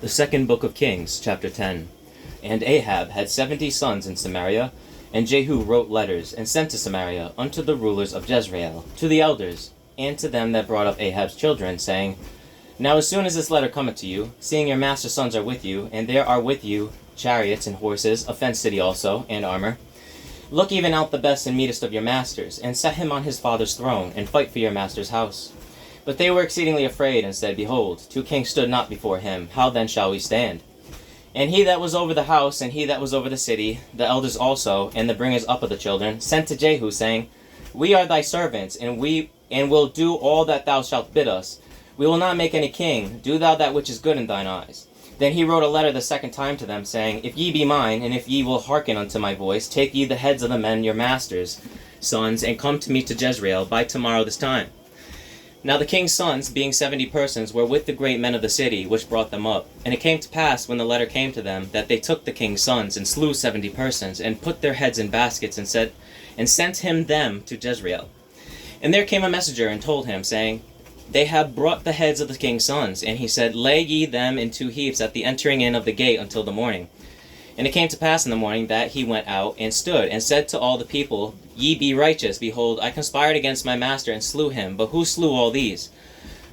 The second book of Kings, chapter 10. And Ahab had 70 sons in Samaria, and Jehu wrote letters, and sent to Samaria unto the rulers of Jezreel, to the elders, and to them that brought up Ahab's children, saying, Now as soon as this letter cometh to you, seeing your master's sons are with you, and there are with you chariots and horses, a fenced city also, and armor, look even out the best and meetest of your masters, and set him on his father's throne, and fight for your master's house. But they were exceedingly afraid, and said, Behold, 2 kings stood not before him, how then shall we stand? And he that was over the house, and he that was over the city, the elders also, and the bringers up of the children, sent to Jehu, saying, We are thy servants, and will do all that thou shalt bid us. We will not make any king. Do thou that which is good in thine eyes. Then he wrote a letter the second time to them, saying, If ye be mine, and if ye will hearken unto my voice, take ye the heads of the men your masters' sons, and come to me to Jezreel by tomorrow this time. Now the king's sons, being 70 persons, were with the great men of the city, which brought them up. And it came to pass, when the letter came to them, that they took the king's sons, and slew 70 persons, and put their heads in baskets, and sent him them to Jezreel. And there came a messenger, and told him, saying, They have brought the heads of the king's sons. And he said, Lay ye them in 2 heaps at the entering in of the gate until the morning. And it came to pass in the morning that he went out, and stood, and said to all the people, Ye be righteous. Behold, I conspired against my master, and slew him. But who slew all these?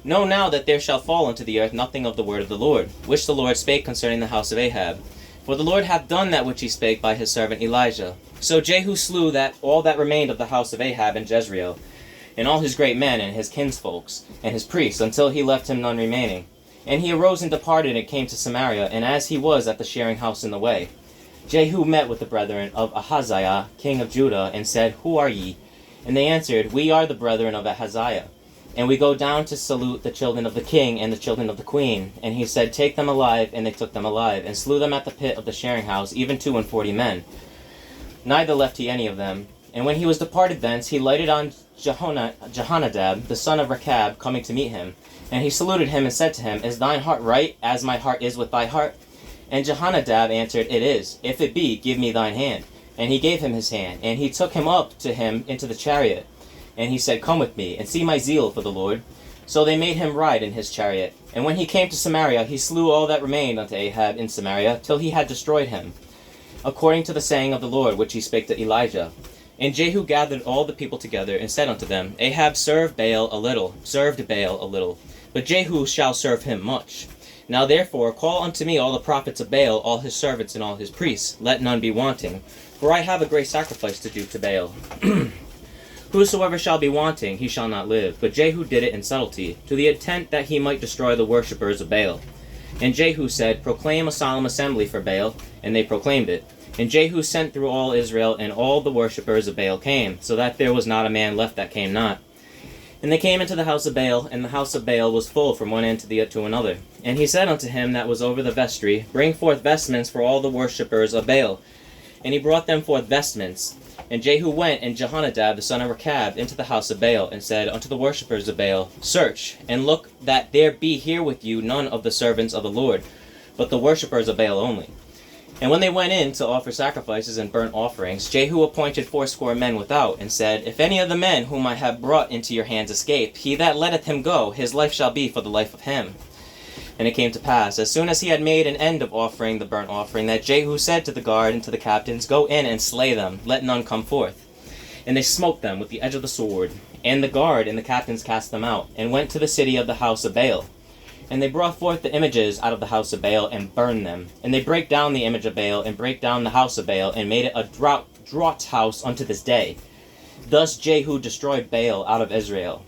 Know now that there shall fall unto the earth nothing of the word of the Lord, which the Lord spake concerning the house of Ahab. For the Lord hath done that which he spake by his servant Elijah. So Jehu slew all that remained of the house of Ahab in Jezreel, and all his great men, and his kinsfolks, and his priests, until he left him none remaining. And he arose and departed, and came to Samaria, and as he was at the shearing house in the way, Jehu met with the brethren of Ahaziah, king of Judah, and said, Who are ye? And they answered, We are the brethren of Ahaziah, and we go down to salute the children of the king and the children of the queen. And he said, Take them alive. And they took them alive, and slew them at the pit of the shearing house, even 42 men. Neither left he any of them. And when he was departed thence, he lighted on Jehonadab, the son of Rechab, coming to meet him. And he saluted him, and said to him, Is thine heart right, as my heart is with thy heart? And Jehonadab answered, It is. If it be, give me thine hand. And he gave him his hand. And he took him up to him into the chariot. And he said, Come with me, and see my zeal for the Lord. So they made him ride in his chariot. And when he came to Samaria, he slew all that remained unto Ahab in Samaria, till he had destroyed him, according to the saying of the Lord, which he spake to Elijah. And Jehu gathered all the people together, and said unto them, Ahab served Baal a little, but Jehu shall serve him much. Now therefore call unto me all the prophets of Baal, all his servants and all his priests, let none be wanting, for I have a great sacrifice to do to Baal. Whosoever shall be wanting, he shall not live. But Jehu did it in subtlety, to the intent that he might destroy the worshippers of Baal. And Jehu said, Proclaim a solemn assembly for Baal, and they proclaimed it. And Jehu sent through all Israel, and all the worshippers of Baal came, so that there was not a man left that came not. And they came into the house of Baal, and the house of Baal was full from one end to another. And he said unto him that was over the vestry, Bring forth vestments for all the worshippers of Baal. And he brought them forth vestments. And Jehu went, and Jehonadab the son of Rechab, into the house of Baal, and said unto the worshippers of Baal, Search, and look that there be here with you none of the servants of the Lord, but the worshippers of Baal only. And when they went in to offer sacrifices and burnt offerings, Jehu appointed 80 men without, and said, If any of the men whom I have brought into your hands escape, he that letteth him go, his life shall be for the life of him. And it came to pass, as soon as he had made an end of offering the burnt offering, that Jehu said to the guard and to the captains, Go in and slay them, let none come forth. And they smote them with the edge of the sword. And the guard and the captains cast them out, and went to the city of the house of Baal. And they brought forth the images out of the house of Baal, and burned them. And they brake down the image of Baal, and brake down the house of Baal, and made it a draught house unto this day. Thus Jehu destroyed Baal out of Israel.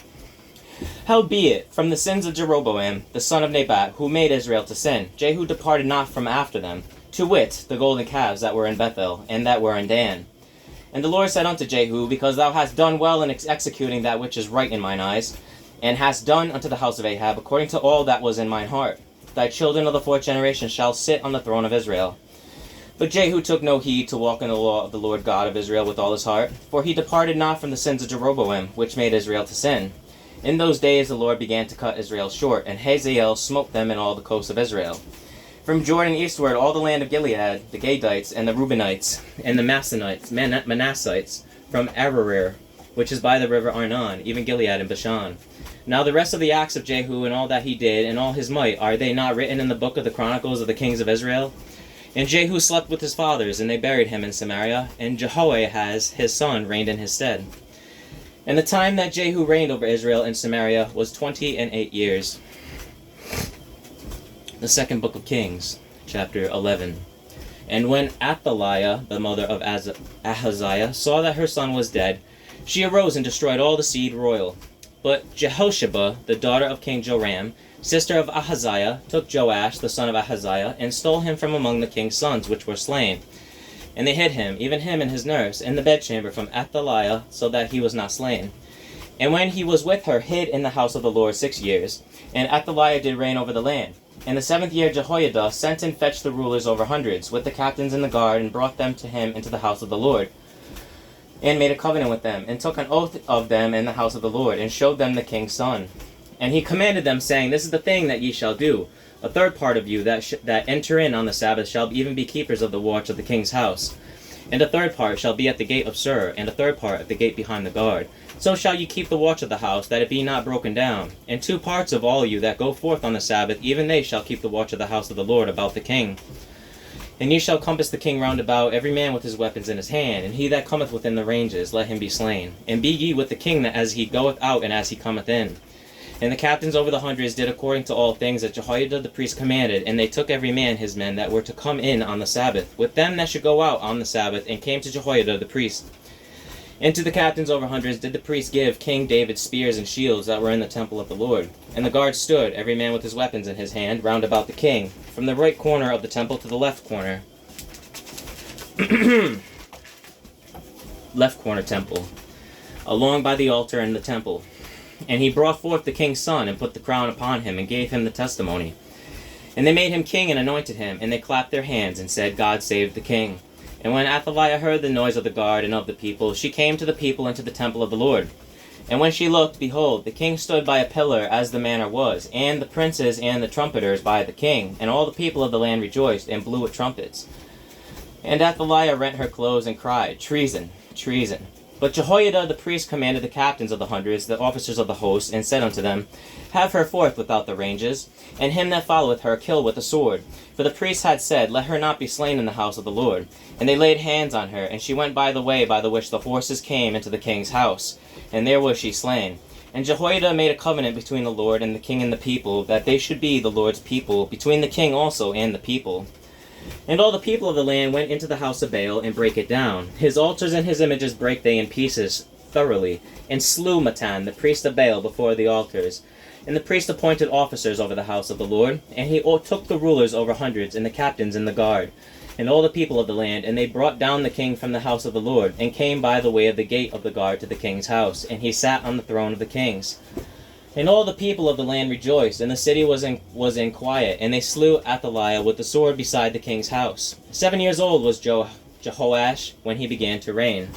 Howbeit, from the sins of Jeroboam, the son of Nebat, who made Israel to sin, Jehu departed not from after them, to wit, the golden calves that were in Bethel, and that were in Dan. And the Lord said unto Jehu, Because thou hast done well in executing that which is right in mine eyes, and hast done unto the house of Ahab according to all that was in mine heart, thy children of the 4th generation shall sit on the throne of Israel. But Jehu took no heed to walk in the law of the Lord God of Israel with all his heart, for he departed not from the sins of Jeroboam, which made Israel to sin. In those days the Lord began to cut Israel short, and Hazael smote them in all the coasts of Israel. From Jordan eastward all the land of Gilead, the Gadites, and the Reubenites, and the Manassites, from Ararar, which is by the river Arnon, even Gilead and Bashan, Now the rest of the acts of Jehu and all that he did and all his might, are they not written in the book of the Chronicles of the kings of Israel? And Jehu slept with his fathers, and they buried him in Samaria, and Jehoahaz his son reigned in his stead. And the time that Jehu reigned over Israel in Samaria was 28 years. The second book of Kings, chapter 11. And when Athaliah, the mother of Ahaziah, saw that her son was dead, she arose and destroyed all the seed royal. But Jehosheba, the daughter of King Joram, sister of Ahaziah, took Joash, the son of Ahaziah, and stole him from among the king's sons, which were slain. And they hid him, even him and his nurse, in the bedchamber from Athaliah, so that he was not slain. And when he was with her, hid in the house of the Lord 6 years. And Athaliah did reign over the land. In the 7th year Jehoiada sent and fetched the rulers over hundreds, with the captains and the guard, and brought them to him into the house of the Lord, and made a covenant with them, and took an oath of them in the house of the Lord, and showed them the king's son. And he commanded them, saying, This is the thing that ye shall do. A third part of you that enter in on the Sabbath shall even be keepers of the watch of the king's house. And a third part shall be at the gate of Sur, and a third part at the gate behind the guard. So shall you keep the watch of the house, that it be not broken down. And 2 parts of all you that go forth on the Sabbath, even they shall keep the watch of the house of the Lord about the king. And ye shall compass the king round about, every man with his weapons in his hand, and he that cometh within the ranges, let him be slain. And be ye with the king as he goeth out and as he cometh in. And the captains over the hundreds did according to all things that Jehoiada the priest commanded, and they took every man his men that were to come in on the Sabbath, with them that should go out on the Sabbath, and came to Jehoiada the priest. And to the captains over hundreds did the priest give King David spears and shields that were in the temple of the Lord. And the guards stood, every man with his weapons in his hand, round about the king, from the right corner of the temple to the left corner. Left corner temple, along by the altar and the temple. And he brought forth the king's son, and put the crown upon him, and gave him the testimony. And they made him king, and anointed him, and they clapped their hands, and said, God save the king. And when Athaliah heard the noise of the guard and of the people, she came to the people into the temple of the Lord. And when she looked, behold, the king stood by a pillar, as the manner was, and the princes and the trumpeters by the king, and all the people of the land rejoiced, and blew with trumpets. And Athaliah rent her clothes, and cried, Treason, treason. But Jehoiada the priest commanded the captains of the hundreds, the officers of the host, and said unto them, Have her forth without the ranges, and him that followeth her kill with the sword. For the priest had said, Let her not be slain in the house of the Lord. And they laid hands on her, and she went by the way by the which the horses came into the king's house, and there was she slain. And Jehoiada made a covenant between the Lord and the king and the people, that they should be the Lord's people, between the king also and the people. And all the people of the land went into the house of Baal, and brake it down. His altars and his images brake they in pieces thoroughly, and slew Mattan, the priest of Baal, before the altars. And the priest appointed officers over the house of the Lord, and he took the rulers over hundreds, and the captains and the guard, and all the people of the land, and they brought down the king from the house of the Lord, and came by the way of the gate of the guard to the king's house, and he sat on the throne of the kings. And all the people of the land rejoiced, and the city was in quiet, and they slew Athaliah with the sword beside the king's house. 7 years old was Jehoash when he began to reign.